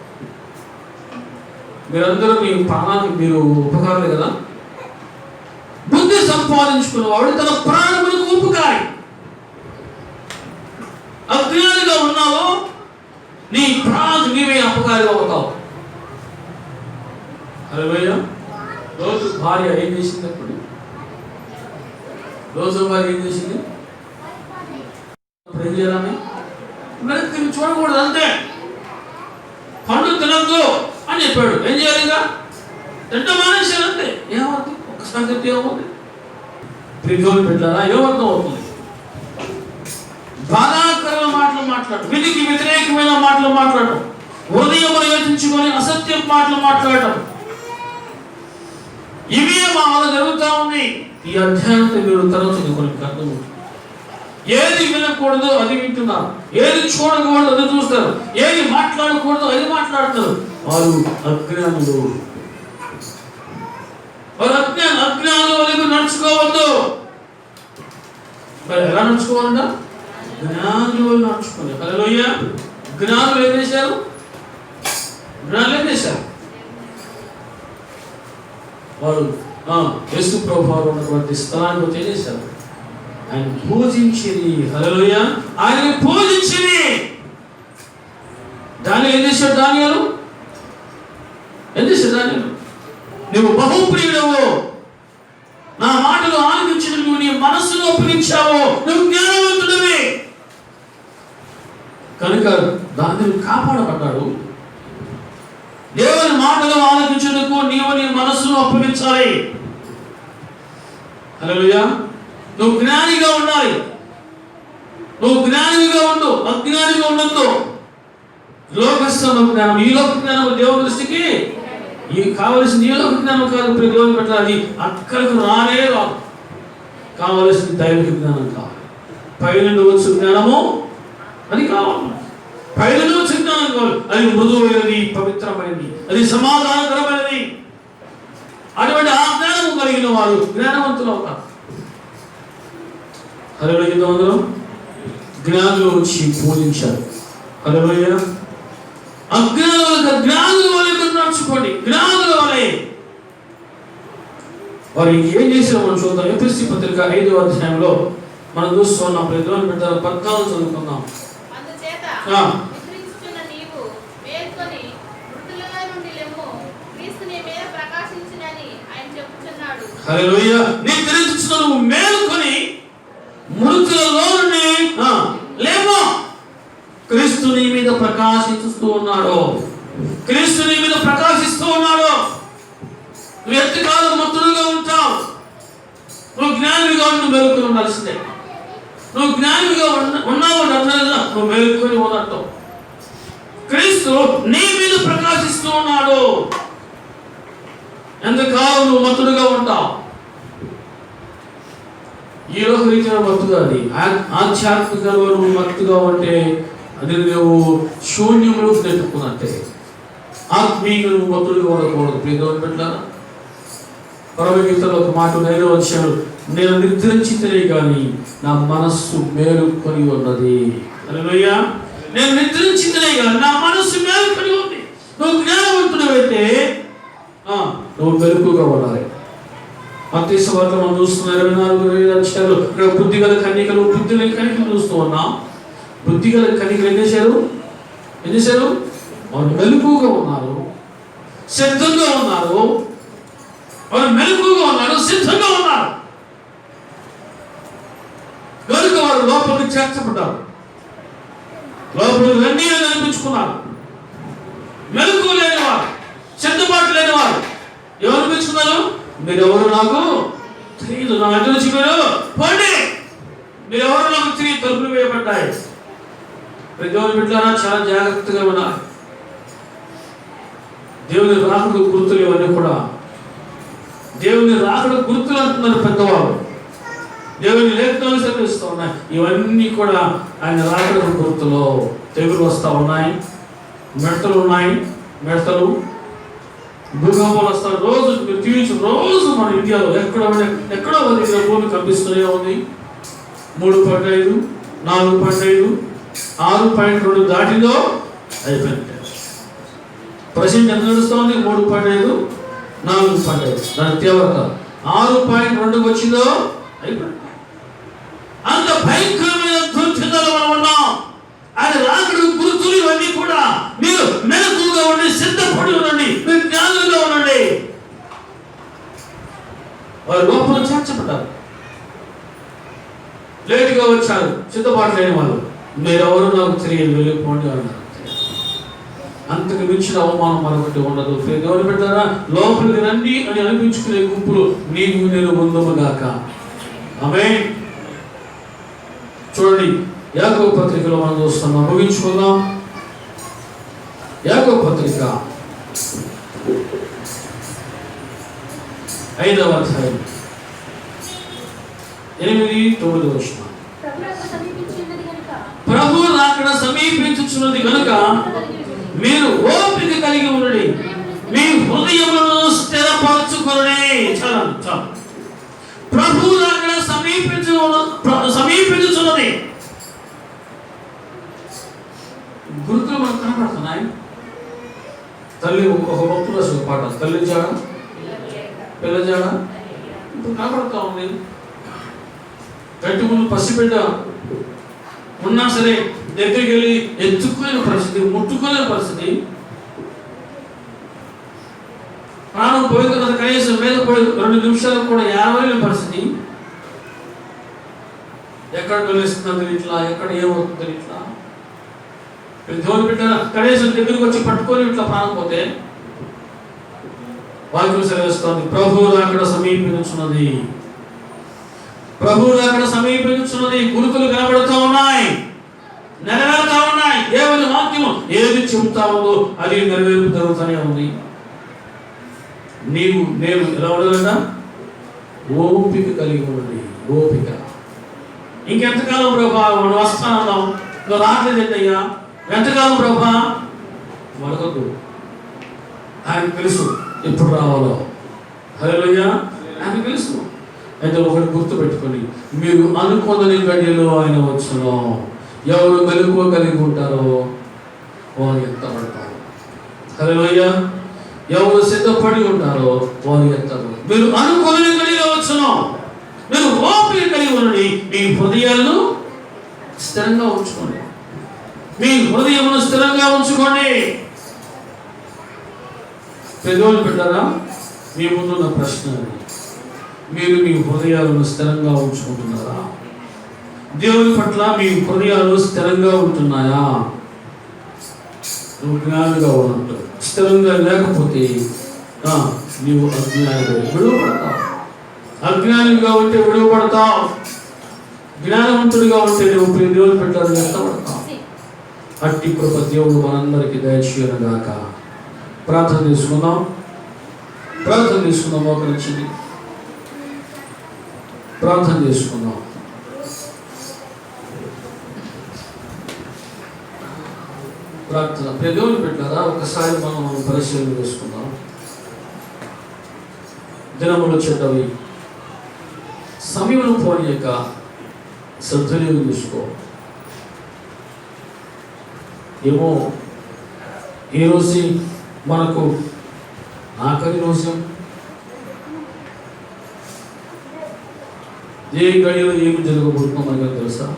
మీరందరూ మీ ప్రాణానికి మీరు ఉపకారులే కదా. బుద్ధి సంపాదించుకున్నవాడు తన ప్రాణములకు ఉపకారి. అజ్ఞానిగా ఉన్నావు, నీ ప్రాణానికి నీవే అపకారి అవుతావు. హల్లెలూయా. రోజు భార్య ఏం చేసింది? అప్పుడు రోజు భార్య ఏం చేసింది? ఏం చేయాలని? వెనక్కి చూడకూడదు, అంతే. పండు తినద్దు అని చెప్పాడు. ఏం చేయాలి? ఇంకా తింట మానేశారు, అంతే. ఏమవుతుంది? ఒకసారి చెప్తే ఏమవుతుంది? ప్రియులు పెట్టారా? ఏమర్థం అవుతుంది? బాధాకరమైన మాటలు మాట్లాడటం, విధికి వ్యతిరేకమైన మాటలు మాట్లాడటం, హృదయం యోచించుకొని అసత్యం మాటలు మాట్లాడటం, ఇవే మా వల్ల జరుగుతూ ఉంది. ఈ అధ్యాయంతో మీరు తరచుకొని అర్థం. ఏది వినకూడదు అది వింటున్నారు, ఏది చూడకూడదు అది చూస్తారు, ఏది మాట్లాడకూడదు అది మాట్లాడుతారు. వారు అజ్ఞానులు. వారు అజ్ఞానుల వరకు నడుచుకోవద్దు. మరి ఎలా నడుచుకోవాలంట? జ్ఞానులు నడుచుకోవాలి. హల్లెలూయా. జ్ఞానులు ఏం చేశారు? వారు యేసు ప్రభువారు ఉన్నటువంటి స్థలానికి ఏం చేశారు? ఆయన పూజించింది. హల్లెలూయా. ఆయన పూజించింది. దానియేలు ఏం చేశాడు? దానియేలు నువ్వు బహుప్రియుడవు, నా మాటలు ఆలకించిన నువ్వు నీ మనస్సును ఒప్పించావు, నువ్వు జ్ఞానవంతుడివి కనుక దానిని కాపాడబడ్డాడు. దేవుని మాటలు ఆలకించేందుకు నీవు నీ మనస్సును ఒప్పించాలి. హల్లెలూయా. నువ్వు జ్ఞానిగా ఉండాలి. నువ్వు జ్ఞానిగా ఉండు, అజ్ఞానిగా ఉండొద్దు. లోకస్థమ జ్ఞానం, ఈ లోక జ్ఞానం దేవుని దృష్టికి కావలసిన ఈ లోక జ్ఞానం కాదు. దేవుని పట్ల అది అక్కడికి రానే రాదు. కావలసిన దైవిక జ్ఞానం కావాలి. పైనుండి వచ్చే జ్ఞానము అది కావాలి. పైనుండి వచ్చే జ్ఞానం కావాలి. అది మృదువైనది, పవిత్రమైనది, అది సమాధానకరమైనది. అటువంటి ఆ జ్ఞానము కలిగిన వారు జ్ఞానవంతులు అవుతారు. హల్లెలూయా. జ్ఞానులు వచ్చి పూజించారు. హల్లెలూయా. జ్ఞానుల వలె నడుచుకోండి. జ్ఞానుల వలె వారు ఏం చేసిన మనం చూద్దాం. ఎఫెసీ పత్రిక 5వ అధ్యాయంలో మనం చూస్తున్నాం. ఎదురు పెట్టారు 14 చదువుకుందాం. హల్లెలూయా. నిద్రించుచున్న నువ్వు మేలుకొని మృతులలో నుండి లేమో. క్రీస్తు నీ మీద ప్రకాశిస్తూ ఉన్నాడు. క్రీస్తు నీ మీద ప్రకాశిస్తూ ఉన్నాడు. నువ్వు ఎంతకాలం మత్తుడుగా ఉంటావు? నువ్వు జ్ఞానిగా ఉండి మేలుకొని ఉండాల్సిందే. నువ్వు జ్ఞానిగా ఉన్నావు అన్నదా నువ్వు మేలుకొని ఉన్నట్టు. క్రీస్తు నీ మీద ప్రకాశిస్తూ ఉన్నాడు. ఎంతకాలం నువ్వు మత్తుడుగా ఉంటావు? ఈ లోక రీతిలో మత్తుగా, అది ఆధ్యాత్మికంగా నువ్వు మత్తుగా ఉంటే అది నువ్వు శూన్యంలో నెట్టుకున్నట్టే. ఆత్మీయంగా నువ్వు ఒత్తుడిగా ఉండకూడదు. ప్రియమైన బిడ్డలారా, పరమగీతలో ఒక మాట 5వ అధ్యాయంలో, నేను నిద్రించితేనే కానీ నా మనస్సు మేలుకొని ఉన్నది. హల్లెలూయా. నేను నిద్రించితేనే కానీ నా మనస్సు మేలుకొని ఉంది. నువ్వు జ్ఞానవంతుడైతే నువ్వు మెలకుగా ఉండాలి. మత్తయి సువార్త మనం చూస్తున్నాం 24 అధ్యాయాలు. ఇక్కడ బుద్ధి గల కన్యకలు, బుద్ధి లేని కన్యకలు చూస్తూ ఉన్నాం. బుద్ధి గల కన్యకలు ఏం చేశారు? వారు మెలకుగా ఉన్నారు, సిద్ధంగా ఉన్నారు. వారు మెలకుగా ఉన్నారు, సిద్ధంగా ఉన్నారు కనుక వారు లోపలికి చేర్చబడ్డారు. లోపలికి రండి అని అనిపించుకున్నారు. మెలకు లేనివారు, సిద్ధపాటు లేనివారు ఎవరు అనిపించుకున్నారు? మీరెవరు నాకు తెలియదు, నా ఎదురు నుంచి మీరు పోండి, మీరెవరు నాకు తిరిగి తలుపులు వేయబడ్డాయి. దేవుని బిడ్డలారా, చాలా జాగ్రత్తగా ఉన్నారు. దేవుని రాకడ గుర్తులు ఇవన్నీ కూడా దేవుని రాకడ గుర్తులు అంటున్నారు పెద్దవాళ్ళు. దేవుని లేఖనాలు చదివిస్తూ ఉన్నాయి. ఇవన్నీ కూడా ఆయన రాకడ గుర్తులో తెగులు వస్తూ ఉన్నాయి, మిడతలు ఉన్నాయి, మిడతలు భూకంపాలు వస్తాయి. రోజు తీర్చు రోజు మన ఇండియాలో ఎక్కడో దగ్గర భూమి కనిపిస్తూనే ఉంది. 3.5, 4.5, 6.2 దాటిలో అయిపోయింది. ప్రజెంట్ ఎంత నడుస్తుంది? 3.5, 4.5. దాని తీవ్రత 6.2 వచ్చిందో అయిపోయింది. అంత భయంకరమైన దుర్చితలో మనం ఉన్నాం. ఆయన రాకడు గుర్తులు ఇవన్నీ కూడా మీరు మెలకుగా ఉండి, సిద్ధపడి ఉండండి, మీరు జ్ఞానులుగా ఉండండి. వారు లోపల చేర్చబడ్డారు. లేటుగా వచ్చారు, సిద్ధపాటు లేని వాళ్ళు. మీరెవరు నాకు తెలియదు, వెళ్ళిపోండి అన్నారు. అంతకు మించిన అవమానం మరొకటి ఉండదు. దేవుని బిడ్డలారా, లోపలికి రండి అని అనిపించుకునే గుంపులు నీవు నేను ఉందముగాక. ఆమేన్. చూడండి, యాకోబు పత్రికలో మనం చూస్తున్నాం. ముగించుకుందాం. యాకోబు పత్రిక 5వ అధ్యాయం 8-9 వచనం. ప్రభు రాకడ సమీపించుచున్నది కనుక మీరు ఓపిక కలిగి ఉండండి, మీ హృదయములను స్థిరపరచుకొనుడి. చాలు. ప్రభు రాకడ సమీపించుచున్నది. గుర్తులు మనకు కనపడుతున్నాయి. తల్లి ఒక భక్తులు అసలు పాట, తల్లి జాడ పిల్ల జాడ ఇప్పుడు కనపడుతూ ఉంది. గట్టి ముందు పసిబిడ్డ ఉన్నా సరే దగ్గరికి వెళ్ళి ఎత్తుకునే పరిస్థితి, ముట్టుకునే పరిస్థితి. ప్రాణం పోయిన తర్వాత కనీసం మీద పోయి 2 నిమిషాలకు కూడా ఏడవలేని పరిస్థితి. ఎక్కడ వెళ్ళిస్తుందో ఇట్లా, ఎక్కడ ఏమవుతుందో ఇట్లా. దేవుని బిడ్డ కనీసం దగ్గరికి వచ్చి పట్టుకొని ఇట్లా ప్రాణం పోతే వాక్యం సెలవిస్తోంది, ప్రభు రాకడ సమీపించున్నది. ప్రభు రాకడ సమీపించున్నది. గుర్తులు కనబడుతూ ఉన్నాయి, నెరవేరుతా ఉన్నాయి. దేవుని వాక్యం ఏది చెబుతా ఉందో అది నెరవేర్పు జరుగుతూనే ఉంది. నీవు నేను ఎలా ఉండాలంట? ఓపిక కలిగి ఉండండి. ఓపిక. ఇంకెంతకాలం ప్రభా మనం వస్తానన్నాం, నువ్వు రావట్లేదయ్యా, ఎంతకాలం ప్రభా? వడకద్దు. ఆయన తెలుసు ఎప్పుడు రావాలో. హల్లెలూయా. ఆయన తెలుసు. అయితే ఒకటి గుర్తు పెట్టుకొని, మీరు అనుకున్నది గడియలో ఆయన వచ్చును. ఎవరు మెలకువ కలిగి ఉంటారో వారు ఎత్తబడతారు. హల్లెలూయా. ఎవరు సిద్ధపడి ఉంటారో వారు ఎత్తబడతారు. మీరు అనుకున్నది గడియలో వచ్చును. మీరు ఓపిక కలిగి ఉండండి. మీ హృదయాలను స్థిరంగా ఉంచుకోండి. మీ హృదయమును స్థిరంగా ఉంచుకోండి. పెద్దోళ్ళు పెట్టారా? మీ ముందున్న ప్రశ్న, మీరు మీ హృదయాలను స్థిరంగా ఉంచుకుంటున్నారా? దేవుని పట్ల మీ హృదయాలు స్థిరంగా ఉంటున్నాయా? నువ్వు జ్ఞానిగా ఉన్నట్టు స్థిరంగా లేకపోతే నీవు అజ్ఞానిగా విడువబడతావు. అజ్ఞానిగా ఉంటే విడువబడతావు. జ్ఞానవంతుడిగా ఉంటే నువ్వు దేవుని పెట్టాలని ఎత్తబడతావు. అట్టి కృప దేవుడు మనందరికీ దయచేయనుగాక. ప్రార్థన చేసుకుందాం. మోకరించింది ప్రార్థన చేసుకుందాం. ప్రార్థన. దేవుని పెట్టారా ఒకసారి మనం పరిశీలన చేసుకుందాం. దినములు చెడ్డవి, సమయంలో పోనీ యొక్క సద్వినియోగం తీసుకో. ఏమో ఈరోజు మనకు ఆఖరి రోజు, ఏ గడిలో ఏమి జరగబోతుందో మనకు తెలుసా?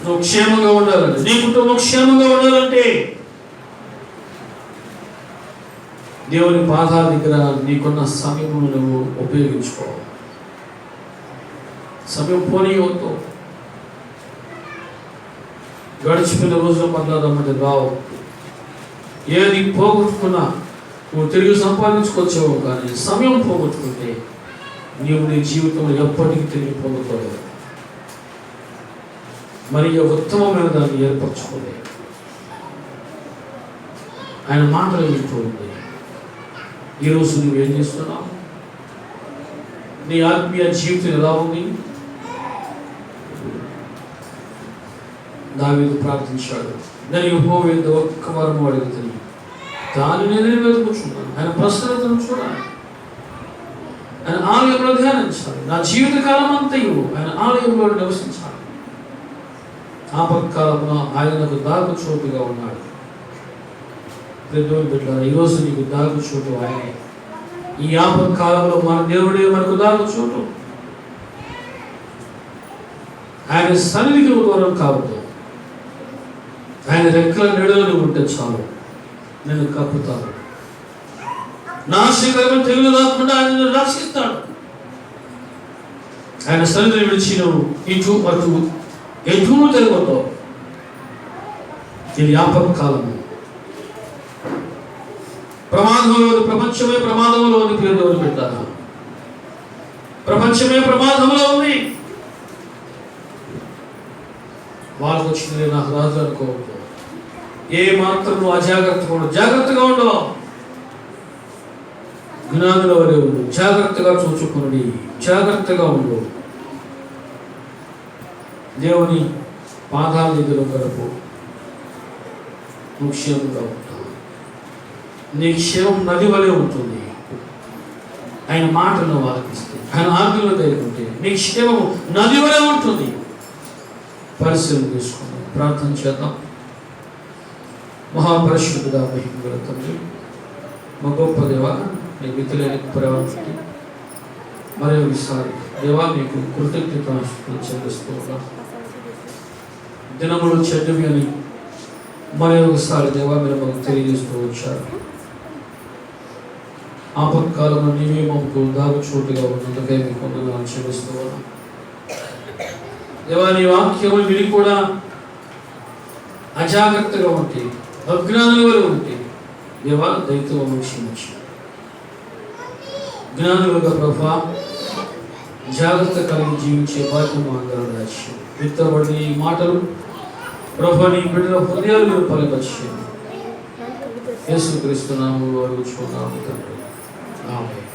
నువ్వు క్షేమంగా ఉండాలంటే, నీ కుటుంబం క్షేమంగా ఉండాలంటే దేవుని పాదాల దగ్గర నీకున్న సమయం నువ్వు ఉపయోగించుకోవాలి. సమయం పోనీయవద్దు. గడిచిపోయిన రోజులు మళ్ళీ రావు. ఏది పోగొట్టుకున్నా నువ్వు తిరిగి సంపాదించుకొచ్చావు, కానీ సమయం పోగొట్టుకుంటే నీవు నీ జీవితంలో ఎప్పటికీ తిరిగి పొందుకోలేదు. మరి ఉత్తమమైన దాన్ని ఏర్పరచుకోలేదు. ఆయన మాటలు వింటూ ఉంది. ఈరోజు నువ్వేం చేస్తున్నావు? నీ ఆత్మీయ జీవితం ఎలా ఉంది? దావీదు ప్రార్థించాడు, నేను యెహోవా యొద్ద ఒక్క వరము అడుగుతాను, దాన్ని నేను వెతుకుచున్నాను. ఆయన ప్రసన్నతను చూడాలి, ఆయన ఆలయంలో ధ్యానించాలి. నా జీవిత కాలం అంతయు ఆయన ఆలయంలో నివసించాలి. ఆపత్కాలంలో ఆయనకు దాగు చోటుగా ఉన్నాడు. దేవుని బిడ్డలారా, ఈరోజు నీకు దాగు చోటు ఆయనే. ఈ ఆపత్కాలంలో మన దేవుడే మనకు దాగు చోటు. ఆయన సన్నిధికి దూరం కావద్దు. ఆయన రెక్కల నీడలో ఉంటే చాలు, నేను కప్పుతాను. నాశకరమైన తెగులు రాకుండా ఆయన రక్షిస్తాడు. ఆయన సన్నిధిని విడిచి నువ్వు ఇటు అటు ఎటు తిరగొద్దు. ఇది ఆపత్కాలము. ప్రమాదంలో ప్రపంచమే ప్రమాదంలో ఉంది. పేరు పెట్టారు, ప్రపంచమే ప్రమాదంలో ఉంది. వాళ్ళకు వచ్చింది నాకు రాజు అనుకోవద్దు. ఏ మాత్రం నువ్వు అజాగ్రత్తగా ఉండు. జాగ్రత్తగా ఉండవు. జ్ఞానుల వలె ఉండు. జాగ్రత్తగా చూచుకుని జాగ్రత్తగా ఉండు. దేవుని పాదాల దగ్గర గడుపు. నువ్వు క్షేమంగా ఉంటావు. నీ క్షేమం నది వలె ఉంటుంది. ఆయన మాటలను ఆలకిస్తే, ఆయన ఆజ్ఞలు తేలుకుంటే నీ క్షేమము నది వలె ఉంటుంది. పరిశీలన తీసుకుందాం, ప్రార్థన చేద్దాం. మహాపరిశుద్ధుడా, మహిమగల తండ్రి, మా గొప్ప దేవ, నీ మితిలేని ప్రేమకి మరి ఒకసారి దేవా మీకు కృతజ్ఞతలు చెల్లిస్తూ ఉన్నాం. దినములు చెడ్డవి అని మరి ఒకసారి దేవా మీరు మాకు తెలియజేస్తూ వచ్చారు. ఆపత్కాలంలో నీవే మాకు దాగు చోటుగా ఉన్నందుకై మీకు వందనాలు చెల్లిస్తూ ఉన్నాం. దేవా నీ వాక్యములు విని కూడా అజాగ్రత్తగా ఉంటే, అజ్ఞానుల వల్ల ఉంటే దేవా దయతో మమ్మల్ని క్షమించు. జ్ఞానులుగా ప్రభా జాగ్రత్త కలిగి జీవించే బాధ్యత మా అందరూ రాజ్యం. విత్తబడిన ఈ మాటలు ప్రభా నీ బిడ్డల హృదయాలు మీరు పలకచ్చు. యేసుక్రీస్తు నామములో అడుగుచున్నాము తండ్రి, ఆమేన్.